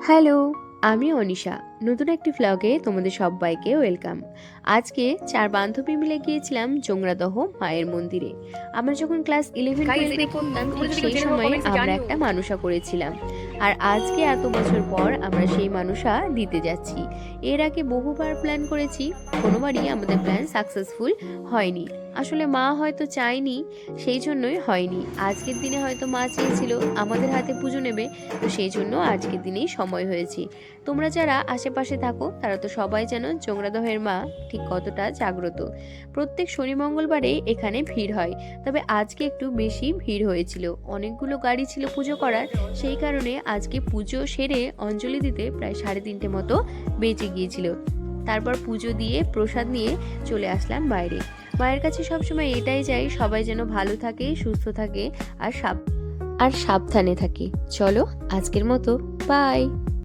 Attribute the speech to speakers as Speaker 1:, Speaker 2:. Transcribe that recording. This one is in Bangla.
Speaker 1: হ্যালো, আমি অনিশা। নতুন একটি ভ্লগে তোমাদের সবাইকে ওয়েলকাম। আজকে 4 বান্ধবী মিলে গিয়েছিলাম জোংরাদহ মায়ের মন্দিরে। আমরা যখন ক্লাস 11-12 পড়তাম ঠিক সেই সময় আমরা একটা মানসা করেছিলাম। আর আজকে এত বছর পর আমরা সেই মানসা দিতে যাচ্ছি। এর আগে বহুবার প্ল্যান করেছি, কোনোবারই আমাদের প্ল্যান সাকসেসফুল হয়নি। আসলে মা হয়তো চায়নি, সেই জন্যই হয়নি। আজকের দিনে হয়তো মা চেয়েছিল আমাদের হাতে পুজো নেবে, তো সেই জন্য আজকের দিনেই সময় হয়েছে। তোমরা যারা আশেপাশে থাকো তারা তো সবাই জানো জোংরাদহের মা ঠিক কতটা জাগ্রত। প্রত্যেক শনি মঙ্গলবারে এখানে ভিড় হয়, তবে আজকে একটু বেশি ভিড় হয়েছিল। অনেকগুলো গাড়ি ছিল পুজো করার, সেই কারণে আজকে পুজো সেরে অঞ্জলি দিতে প্রায় 3:30 মতো বেজে গিয়েছিল। তারপর পুজো দিয়ে প্রসাদ নিয়ে চলে আসলাম বাইরে। মায়ের কাছে সবসময় এটাই চাই, সবাই যেন ভালো থাকে, সুস্থ থাকে আর সাবধানে থাকে। চলো আজকের মতো বাই।